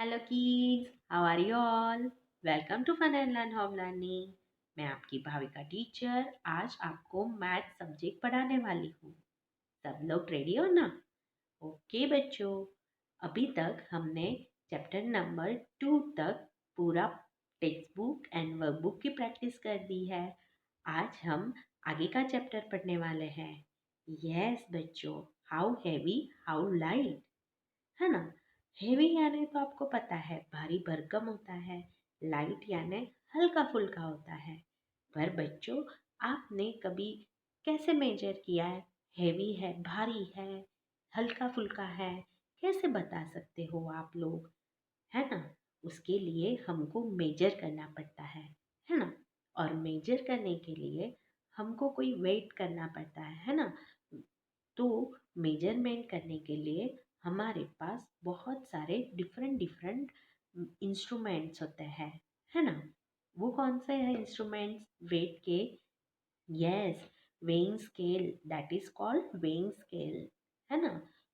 Hello kids, how are you all? Welcome to fun and learn home learning. मैं आपकी Bhavika teacher आज आपको math subject पढ़ाने वाली हूँ। सब लोग रेडी हो ना? ओके बच्चों, अभी तक हमने चैप्टर नंबर 2 तक पूरा टेक्स्ट बुक एंड वर्कबुक की प्रैक्टिस कर दी है। आज हम आगे का चैप्टर पढ़ने वाले हैं। यस बच्चों, हाउ हैवी हाउ लाइट, है ना? हेवी यानी तो आपको पता है भारी भरकम होता है, लाइट यानी हल्का फुल्का होता है। पर बच्चों, आपने कभी कैसे मेजर किया है? हेवी है, भारी है, हल्का फुल्का है, कैसे बता सकते हो आप लोग? है ना? उसके लिए हमको मेजर करना पड़ता है ना? और मेजर करने के लिए हमको कोई वेट करना पड़ता है ना? तो मेजरमेंट करने के लिए हमारे पास बहुत सारे डिफरेंट डिफरेंट इंस्ट्रूमेंट्स होते हैं, है ना? वो कौन से हैं इंस्ट्रूमेंट्स वेट के? Yes, weighing scale, that is called weighing scale, है ना?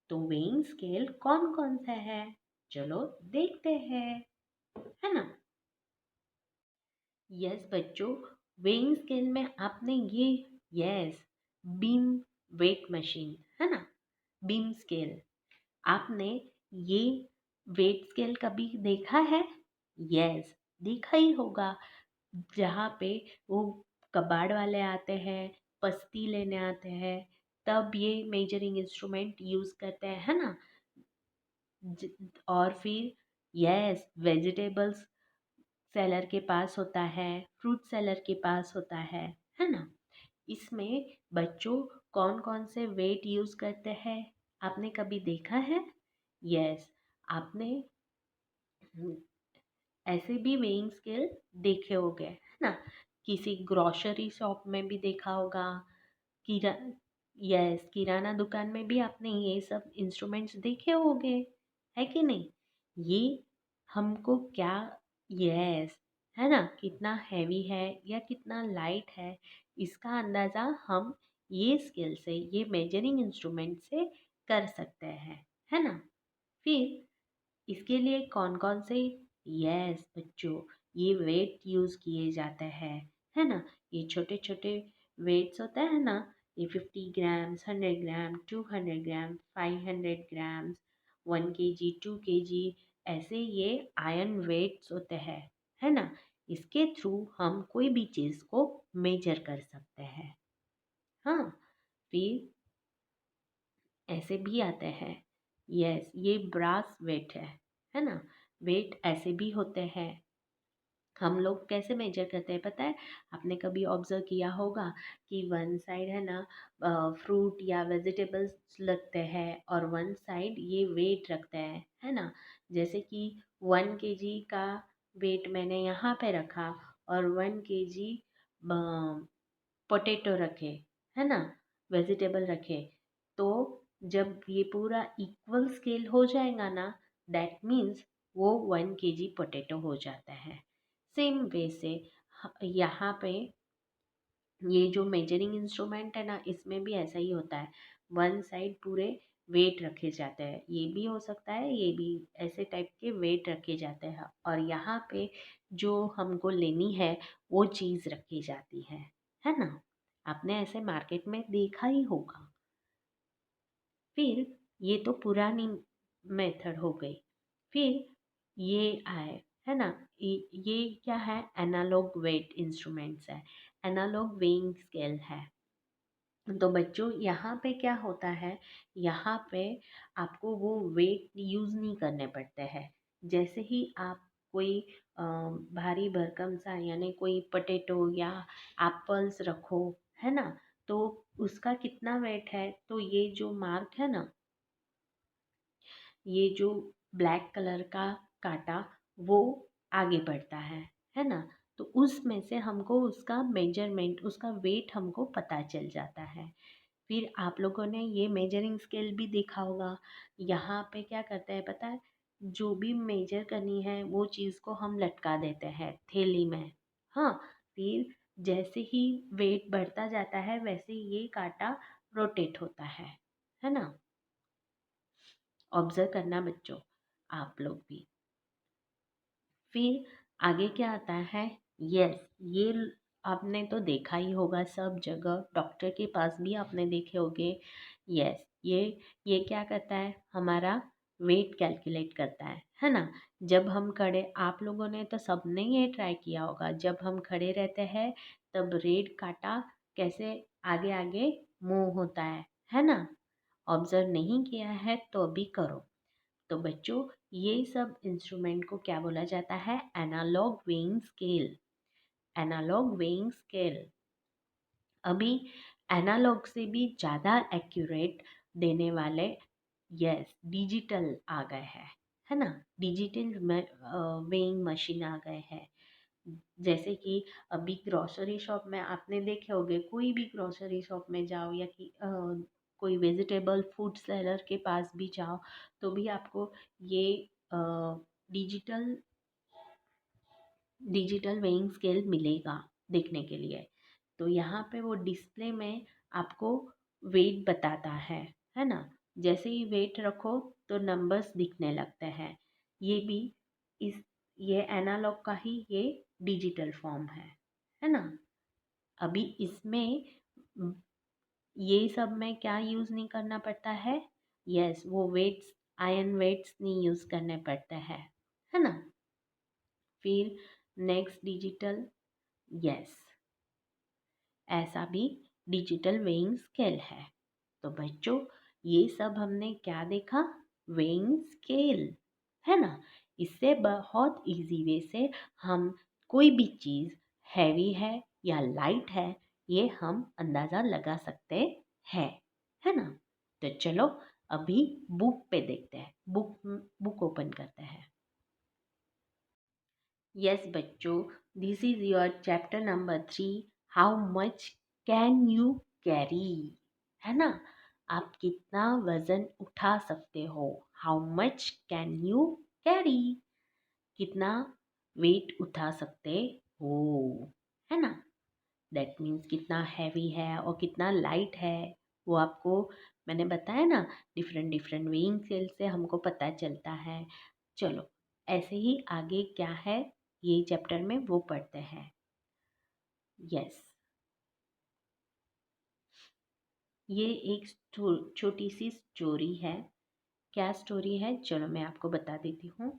तो वेइंग स्केल कौन कौन सा है? चलो देखते हैं, है ना? यस बच्चों, वेइंग स्केल में आपने ये, यस, बीम वेट मशीन, है ना? बीम स्केल, आपने ये वेट स्केल कभी देखा है? यस, देखा ही होगा। जहाँ पे वो कबाड़ वाले आते हैं, पस्ती लेने आते हैं, तब ये मेजरिंग इंस्ट्रूमेंट यूज़ करते हैं, है ना? और फिर यस, वेजिटेबल्स सेलर के पास होता है, फ्रूट सेलर के पास होता है ना? इसमें बच्चों कौन कौन से वेट यूज़ करते हैं, आपने कभी देखा है? यस, आपने ऐसे भी वेइंग स्केल देखे होंगे, है ना? किसी ग्रोसरी शॉप में भी देखा होगा, किरा यस, किराना दुकान में भी आपने ये सब इंस्ट्रूमेंट्स देखे होंगे, है कि नहीं? ये हमको क्या, यस, है ना, कितना हैवी है या कितना लाइट है, इसका अंदाज़ा हम ये स्केल से, ये मेजरिंग इंस्ट्रूमेंट से कर सकते हैं, है ना? फिर इसके लिए कौन कौन से, यस बच्चों, ये वेट यूज़ किए जाते हैं, है ना? ये छोटे छोटे वेट्स होते हैं ना, ये 50 ग्राम्स, 100 ग्राम, 200 ग्राम, 500 ग्राम्स, 1 kg, 2 kg, ऐसे ये आयरन वेट्स होते हैं, है ना? इसके थ्रू हम कोई भी चीज़ को मेजर कर सकते हैं। हाँ, फिर ऐसे भी आते हैं, यस, ये ब्रास वेट है ना? वेट ऐसे भी होते हैं। हम लोग कैसे मेजर करते हैं पता है? आपने कभी ऑब्जर्व किया होगा कि वन साइड है ना, फ्रूट या वेजिटेबल्स लगते हैं और वन साइड ये वेट रखते हैं, है ना? जैसे कि 1 kg का वेट मैंने यहाँ पे रखा और 1 kg पोटैटो रखे, है ना, वेजिटेबल रखे, तो जब ये पूरा इक्वल स्केल हो जाएगा ना, दैट मीन्स वो 1 kg पोटैटो हो जाता है। सेम वे से यहाँ पे ये जो मेजरिंग इंस्ट्रूमेंट है ना, इसमें भी ऐसा ही होता है। वन साइड पूरे वेट रखे जाते हैं, ये भी हो सकता है, ये भी, ऐसे टाइप के वेट रखे जाते हैं और यहाँ पे जो हमको लेनी है वो चीज़ रखी जाती है ना? आपने ऐसे मार्केट में देखा ही होगा। फिर ये तो पुरानी मेथड हो गई। फिर ये आए, है ना? ये क्या है? एनालॉग वेट इंस्ट्रूमेंट्स है, एनालॉग वेइंग स्केल है। तो बच्चों यहाँ पे क्या होता है, यहाँ पे आपको वो वेट यूज़ नहीं करने पड़ते हैं। जैसे ही आप कोई भारी भरकम सा यानी कोई पोटैटो या एप्पल्स रखो, है ना, तो उसका कितना वेट है, तो ये जो मार्क है ना, ये जो ब्लैक कलर का कांटा, वो आगे बढ़ता है ना? तो उसमें से हमको उसका मेजरमेंट, उसका वेट हमको पता चल जाता है। फिर आप लोगों ने ये मेजरिंग स्केल भी देखा होगा। यहाँ पे क्या करते हैं पता है? जो भी मेजर करनी है वो चीज़ को हम लटका देते हैं थैली में। हाँ, फिर जैसे ही वेट बढ़ता जाता है वैसे ये कांटा रोटेट होता है ना? ऑब्जर्व करना बच्चों, आप लोग भी। फिर आगे क्या आता है? यस, ये आपने तो देखा ही होगा सब जगह, डॉक्टर के पास भी आपने देखे होंगे। यस, ये क्या करता है? हमारा वेट कैलकुलेट करता है ना? जब हम खड़े, आप लोगों ने तो सबने ये ट्राई किया होगा, जब हम खड़े रहते हैं तब रेड काटा कैसे आगे आगे मूव होता है ना? ऑब्जर्व नहीं किया है तो अभी करो। तो बच्चों, ये सब इंस्ट्रूमेंट को क्या बोला जाता है? Analog weighing scale. Analog weighing scale अभी एनालॉग से भी ज़्यादा एक्यूरेट देने वाले, यस, डिजिटल आ गए हैं, है ना? डिजिटल वेइंग मशीन आ गए हैं। जैसे कि अभी ग्रोसरी शॉप में आपने देखे होंगे, कोई भी ग्रोसरी शॉप में जाओ या कि कोई वेजिटेबल फूड सेलर के पास भी जाओ, तो भी आपको ये डिजिटल डिजिटल वेइंग स्केल मिलेगा देखने के लिए। तो यहाँ पे वो डिस्प्ले में आपको वेट बताता है ना? जैसे ही वेट रखो तो नंबर्स दिखने लगते हैं। ये भी इस ये एनालॉग का ही ये डिजिटल फॉर्म है ना? अभी इसमें ये सब में क्या यूज़ नहीं करना पड़ता है? यस, वो वेट्स, आयन वेट्स नहीं यूज़ करने पड़ते हैं, है ना? फिर नेक्स्ट डिजिटल, यस, ऐसा भी डिजिटल वेइंग स्केल है। तो बच्चों, ये सब हमने क्या देखा? वेइंग स्केल, है ना? इससे बहुत इजी वे से हम कोई भी चीज़ हैवी है या लाइट है, ये हम अंदाज़ा लगा सकते हैं, है ना? तो चलो अभी बुक पे देखते हैं, बुक ओपन करते हैं। यस बच्चों, this is your chapter number 3, how much can you carry, है ना? आप कितना वजन उठा सकते हो? How much can you carry, कितना वेट उठा सकते हो, है ना? दैट मीन्स कितना हैवी है और कितना लाइट है, वो आपको मैंने बताया ना, डिफरेंट डिफरेंट वेइंग स्केल से हमको पता चलता है। चलो, ऐसे ही आगे क्या है ये चैप्टर में वो पढ़ते हैं। यस, ये एक छोटी सी स्टोरी है। क्या स्टोरी है? चलो मैं आपको बता देती हूँ।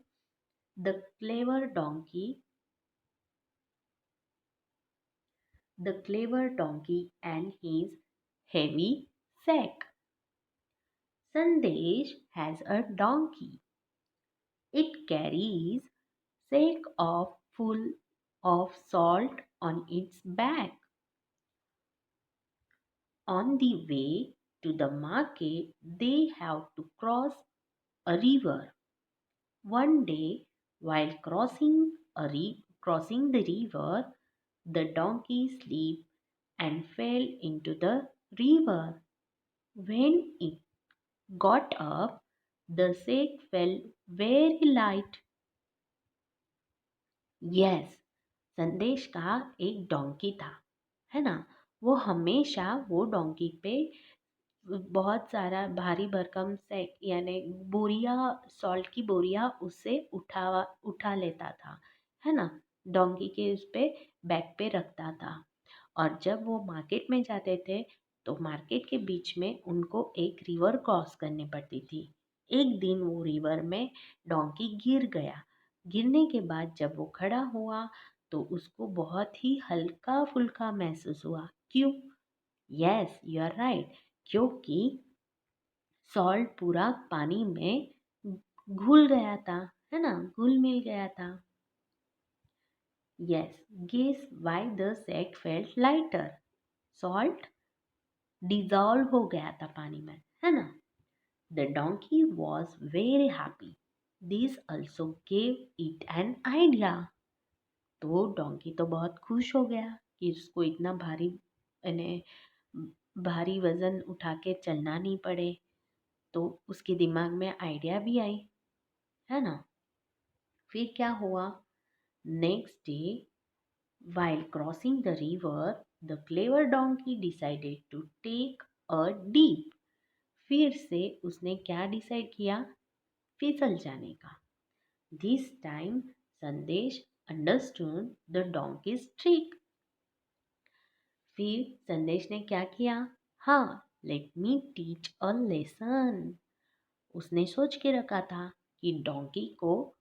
The clever donkey, the clever donkey and his heavy sack. Sandesh has a donkey. It carries sack of full of salt on its back. On the way to the market, they have to cross a river. One day, while crossing the river, the donkey slipped and fell into the river. When it got up, the sack felt very light. Yes, संदेश का एक donkey था, है ना? वो हमेशा वो donkey पे बहुत सारा भारी भरकम से यानी बोरिया, सॉल्ट की बोरिया उससे उठा लेता था, है ना? डोंकी के उस पे बैक पे रखता था। और जब वो मार्केट में जाते थे तो मार्केट के बीच में उनको एक रिवर क्रॉस करनी पड़ती थी। एक दिन वो रिवर में डोंकी गिर गया। गिरने के बाद जब वो खड़ा हुआ तो उसको बहुत ही हल्का फुल्का महसूस हुआ। क्यों? यस, यू आर राइट, क्योंकि सॉल्ट पूरा पानी में घुल गया था, है ना? घुल मिल गया था। Yes, guess why the sack felt lighter? Salt dissolve हो गया था पानी में, है ना? The donkey was very happy, this also gave it an idea. तो डोंकी तो बहुत खुश हो गया कि उसको इतना भारी यानी भारी वजन उठा के चलना नहीं पड़े। तो उसके दिमाग में आइडिया भी आई, है ना? फिर क्या हुआ? Next day, while crossing the river, the clever donkey decided to take a dip. फिर से उसने क्या डिसाइड किया? फिसल जाने का। This time संदेश अंडरस्टूड द डोंकीज ट्रिक। फिर संदेश ने क्या किया? हाँ, let me teach a lesson. उसने सोच के रखा था कि डोंकी को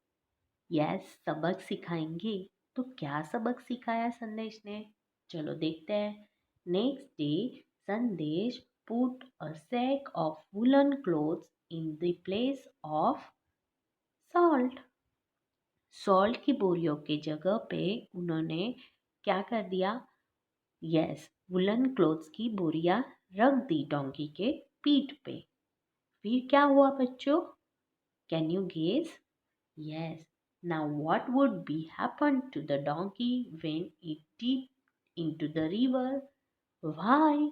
यस सबक सिखाएंगे। तो क्या सबक सिखाया संदेश ने? चलो देखते हैं। Next day Sandesh put a sack of woollen clothes in the place of salt. Salt की बोरियों की जगह पे उन्होंने क्या कर दिया? यस, वुलन क्लोथ्स की बोरियां रख दी डोंकी के पीठ पे। फिर क्या हुआ बच्चों? Can you guess? Yes, now what would be happen to the donkey when it dip into the river? Why?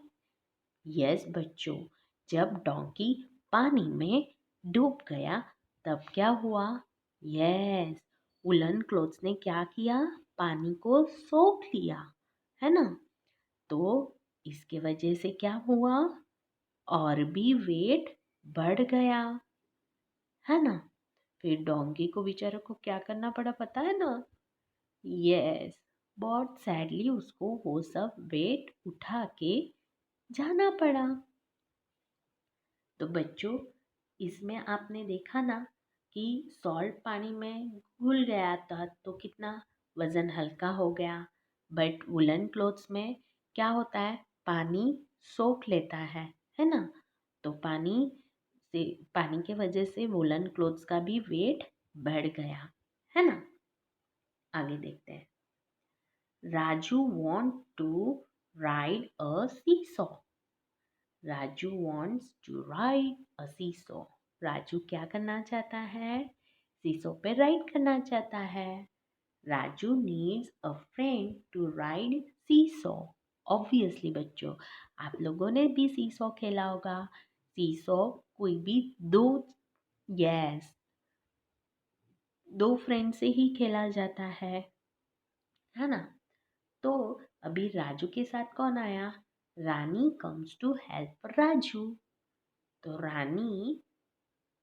Yes बच्चों, जब डोंकी पानी में डूब गया तब क्या हुआ? यस, वुलन क्लोथ्स ने क्या किया? पानी को सोख लिया, है ना? तो इसके वजह से क्या हुआ? और भी वेट बढ़ गया, है ना? फिर डोंकी को बेचारे को क्या करना पड़ा पता है ना? यस, बहुत सैडली उसको वो सब वेट उठा के जाना पड़ा। तो बच्चों, इसमें आपने देखा ना कि सॉल्ट पानी में घुल गया था तो कितना वज़न हल्का हो गया। बट वुलन क्लोथ्स में क्या होता है? पानी सोख लेता है ना? तो से पानी के वजह से वुलन क्लोथ्स का भी वेट बढ़ गया, है ना? आगे देखते हैं। Raju want to ride a seesaw. Raju wants to ride a seesaw. Raju क्या करना चाहता है? सीसो पे राइड करना चाहता है। Raju needs a friend to ride seesaw. Obviously बच्चों, आप लोगों ने भी सीसो खेला होगा। सीसो कोई भी यस दो फ्रेंड से ही खेला जाता है ना? तो अभी राजू के साथ कौन आया? रानी कम्स टू हेल्प राजू। तो रानी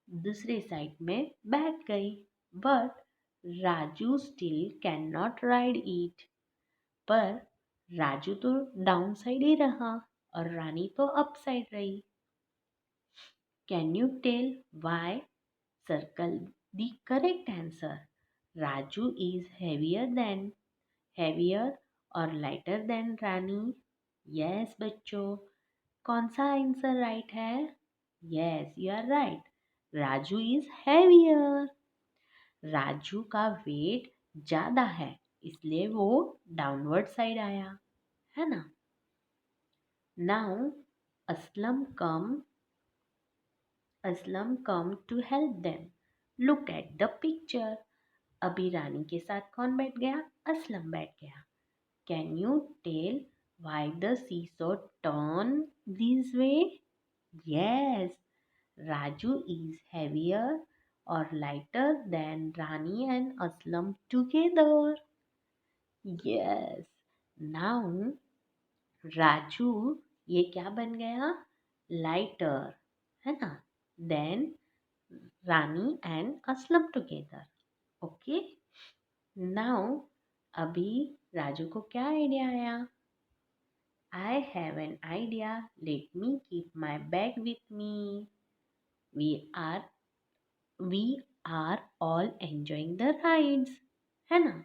दूसरे साइड में बैठ गई। But Raju still can not ride it. पर राजू तो डाउन साइड ही रहा और रानी तो अप साइड रही। Can you tell why? Circle the correct answer. Raju is heavier और लाइटर देन रानी। यस बच्चों, कौन सा आंसर राइट है? Yes, you are right. Raju is heavier. Raju का वेट ज्यादा है इसलिए वो डाउनवर्ड साइड आया, है ना? Now Aslam come to help them. Look at the picture. अभी रानी के साथ कौन बैठ गया? असलम बैठ गया। Can you tell why the seesaw turn this way? Yes, Raju is heavier or lighter than Rani and Aslam together. Yes. Now Raju ये क्या बन गया? Lighter, है ना? Then Rani and Aslam together. Okay. Now अभी राजू को क्या idea आया? I have an idea. Let me keep my bag with me. We are we are all enjoying the rides, है ना?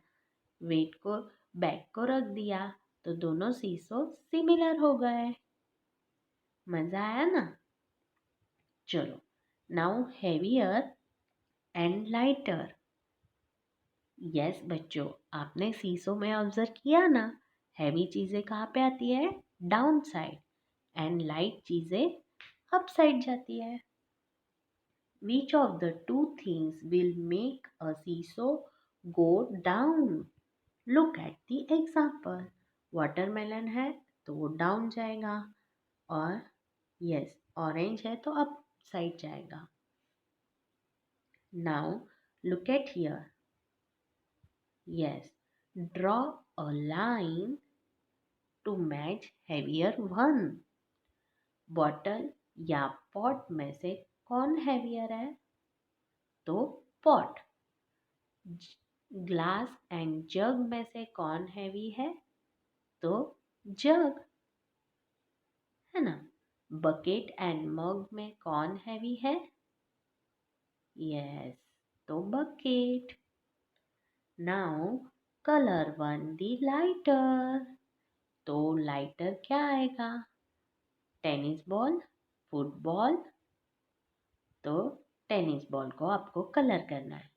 वेट को बैग को रख दिया तो दोनों सीसो सिमिलर हो गए। मजा आया ना? चलो, now heavier and lighter. Yes बच्चों, आपने सीसो में ऑब्जर्व किया ना, हैवी चीजें कहाँ पे आती है? Down side. एंड लाइट चीजें अप साइड जाती है। Which of the two things will make a seesaw go down? Look at the example. Watermelon है तो वो डाउन जाएगा और यस ऑरेंज है तो अप साइड जाएगा। Now look at here. Yes, draw a line to match heavier one. Bottle या pot में से कौन हैवियर है? तो पॉट। ग्लास एंड जग में से कौन हैवी है? तो जग, है ना। बकेट एंड मग में कौन हैवी है? यस, तो bucket. Now colour one the lighter, तो लाइटर क्या आएगा? टेनिस बॉल, फुटबॉल, तो टेनिस बॉल को आपको कलर करना है।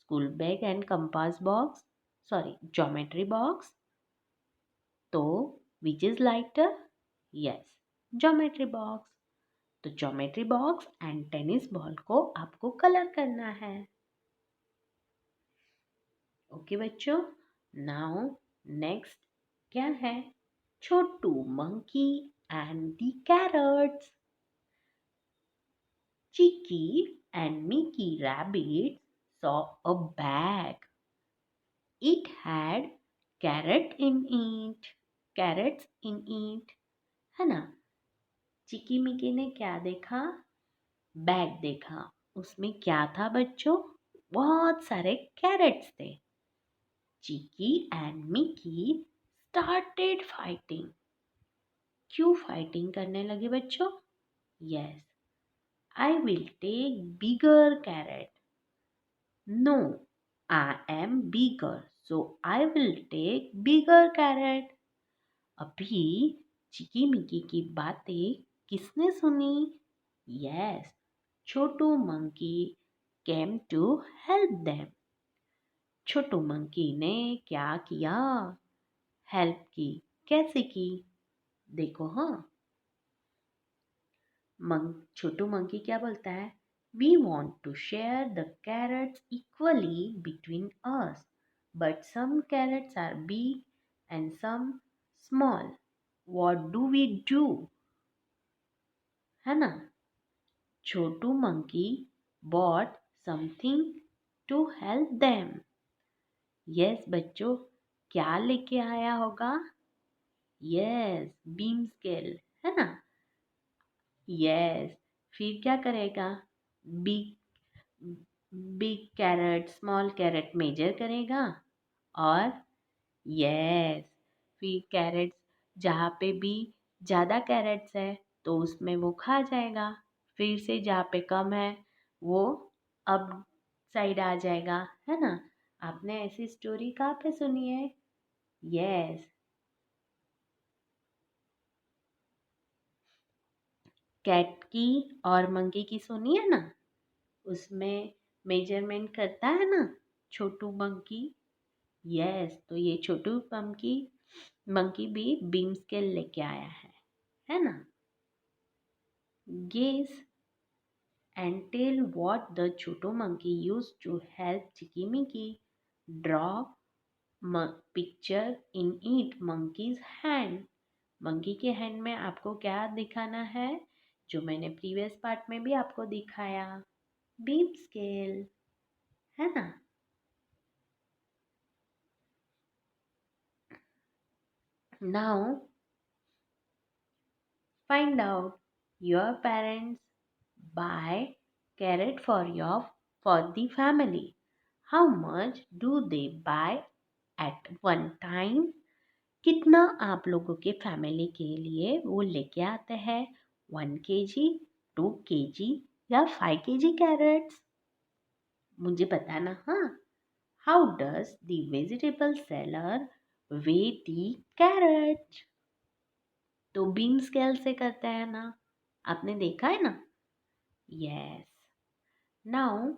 School bag and compass box, sorry geometry box, तो which is lighter? Yes, geometry box. तो geometry box and tennis ball को आपको कलर करना है। ओके बच्चों, नाउ नेक्स्ट क्या है? Chhotu monkey and the carrots. Chicky and Mickey Rabbit saw a bag. It had carrot in it. Carrots in it. है ना? चिकी मिकी ने क्या देखा? बैग देखा। उसमें क्या था बच्चों? बहुत सारे कैरेट्स थे। Chiki and Miki started fighting. क्यों फाइटिंग करने लगे बच्चों? Yes, I will take bigger carrot. No, I am bigger, so I will take bigger carrot. अभी चिकी मिकी की बातें किसने सुनी? Yes, Chhotu monkey came to help them. Chhotu monkey ने क्या किया? हेल्प की। कैसे की? देखो हाँ, छोटू मंकी क्या बोलता है? We want to share the carrots equally between us, but some carrots are big and some small. What do we do? है ना? छोटू monkey bought something to help them. Yes बच्चों, क्या लेके आया होगा? Yes, beam scale, है ना? Yes, फिर क्या करेगा? Big big carrot small carrot measure करेगा और यस, फिर कैरेट्स जहाँ पे भी ज़्यादा कैरेट्स है तो उसमें वो खा जाएगा। फिर से जहाँ पे कम है वो अब साइड आ जाएगा, है ना। आपने ऐसी स्टोरी कहाँ पे सुनी है? यस, कैट की और मंकी की सुनी है ना। उसमें मेजरमेंट करता है ना छोटू मंकी। यस, तो ये छोटू मंकी भी बीम स्केल लेके आया है ना। Guess and tell what the छोटू monkey use to help Chiki draw picture in it monkey's hand. Monkey के हैंड में आपको क्या दिखाना है? जो मैंने प्रीवियस पार्ट में भी आपको दिखाया, बीम स्केल, है ना। Now find out your parents buy carrot for the family. How much do they buy at one time? कितना आप लोगों के फैमिली के लिए वो लेके आते हैं? 1 kg, 2 kg या 5 kg कैरेट्स? मुझे बताना हाँ। How does the vegetable seller weigh the carrot? तो बीम स्केल से करते हैं ना, आपने देखा है ना। Yes, now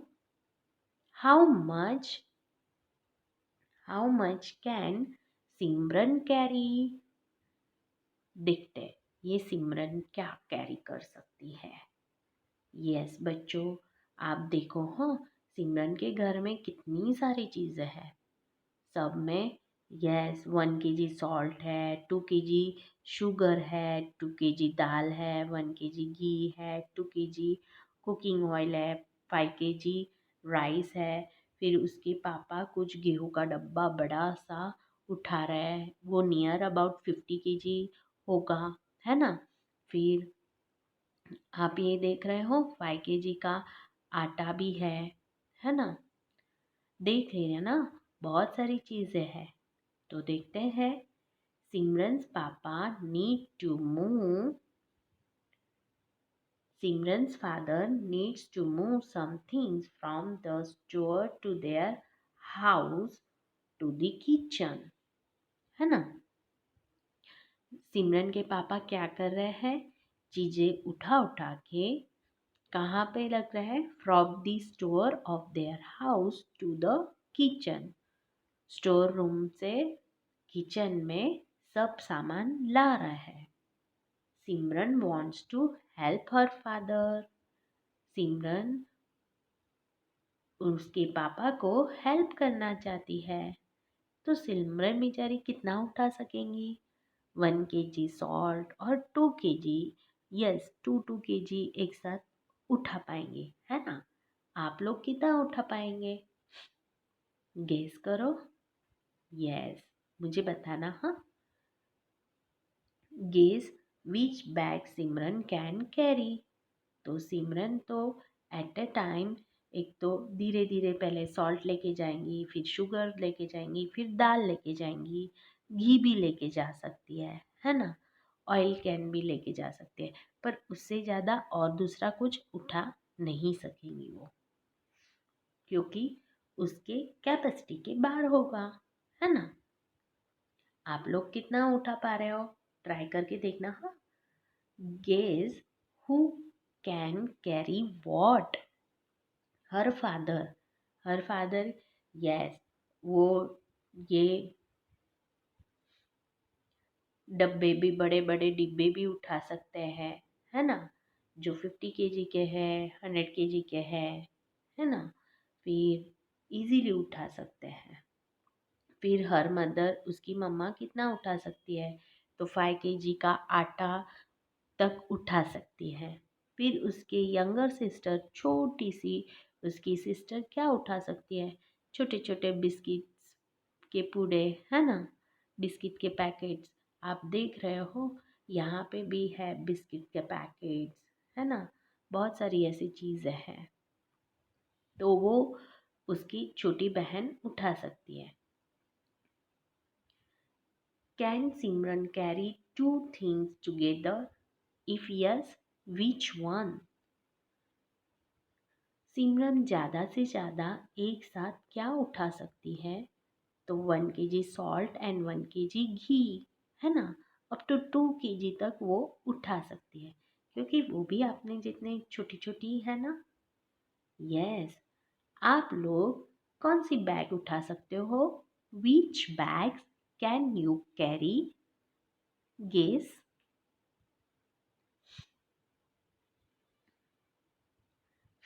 how much how much can Simran carry? देखते हैं ये सिमरन क्या कैरी कर सकती है। यस बच्चों, आप देखो हाँ, सिमरन के घर में कितनी सारी चीज़ें हैं। सब में यस 1 kg सॉल्ट है, 2 kg शुगर है, 2 kg दाल है, 1 kg घी है, 2 kg कुकिंग ऑयल है, 5 kg राइस है। फिर उसके पापा कुछ गेहूं का डब्बा बड़ा सा उठा रहे हैं, वो नियर अबाउट 50 kg होगा, है ना। फिर आप ये देख रहे हो 5 kg का आटा भी है ना। देख रहे हैं ना, बहुत सारी चीज़ें हैं। तो देखते हैं। सिमरन्स पापा need to move Simran's father needs to move some things from the store to their house to the kitchen, है ना। सिमरन के पापा क्या कर रहे हैं? चीजें उठा उठा के कहाँ पे लग रहा है? From the store of their house to the kitchen. Store room से किचन में सब सामान ला रहा है। Simran wants to help her father. Simran उसके पापा को हेल्प करना चाहती है। तो सिमरन बेचारी कितना उठा सकेंगी? 1 kg सॉल्ट और 2 kg, यस 2 kg एक साथ उठा पाएंगे, है ना। आप लोग कितना उठा पाएंगे? गेस करो। यस, मुझे बताना। हाँ, guess which bag Simran can carry. तो सिमरन तो एट अ टाइम एक तो धीरे धीरे पहले सॉल्ट लेके जाएंगी, फिर शुगर लेके जाएंगी, फिर दाल लेके जाएंगी, घी भी लेके जा सकती है ना। ऑयल कैन भी लेके जा सकती है, पर उससे ज़्यादा और दूसरा कुछ उठा नहीं सकेंगी वो, क्योंकि उसके कैपेसिटी के बाहर होगा, है ना। आप लोग कितना उठा पा रहे हो? ट्राई करके देखना। हाँ, guess who can carry what. Her father. Her father, yes, वो ये डब्बे भी, बड़े बड़े डिब्बे भी उठा सकते हैं, है ना। जो 50 kg के हैं, 100 kg के हैं, है ना। फिर इजीली उठा सकते हैं। फिर हर मदर, उसकी मम्मा कितना उठा सकती है? तो 5 kg का आटा तक उठा सकती है। फिर उसके यंगर सिस्टर, छोटी सी उसकी सिस्टर क्या उठा सकती है? छोटे छोटे बिस्किट्स के पूड़े, है ना, बिस्किट के पैकेट्स। आप देख रहे हो यहाँ पे भी है बिस्किट के पैकेट्स, है ना। बहुत सारी ऐसी चीज़ें हैं, तो वो उसकी छोटी बहन उठा सकती है। Can Simran carry 2 things together? If yes, which one? Simran ज़्यादा से ज़्यादा एक साथ क्या उठा सकती है? तो 1 kg सॉल्ट एंड 1 kg घी, है ना। अप टू 2 kg तक वो उठा सकती है, क्योंकि वो भी अपने जितने छोटी छोटी है ना। यस, आप लोग कौन सी बैग उठा सकते हो? Which bags can you carry? Guess.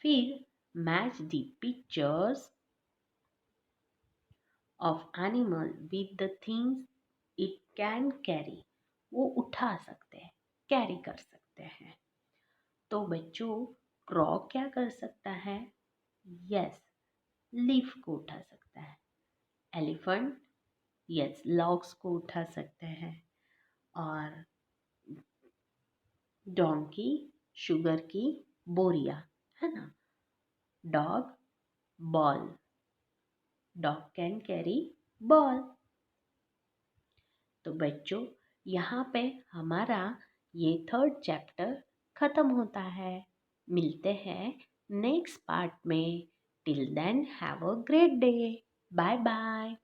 फिर match the pictures of animal with the things it can carry. वो उठा सकते हैं, कैरी कर सकते हैं। तो बच्चों, क्रॉ क्या कर सकता है? यस, लीफ को उठा सकता है। एलिफेंट, यस, लॉग्स को उठा सकते हैं। और डोंकी, शुगर की बोरिया, है ना। Dog, ball, dog can carry ball. तो बच्चों, यहाँ पे हमारा ये 3rd चैप्टर ख़त्म होता है। मिलते हैं नेक्स्ट पार्ट में। Till then have a great day. Bye bye.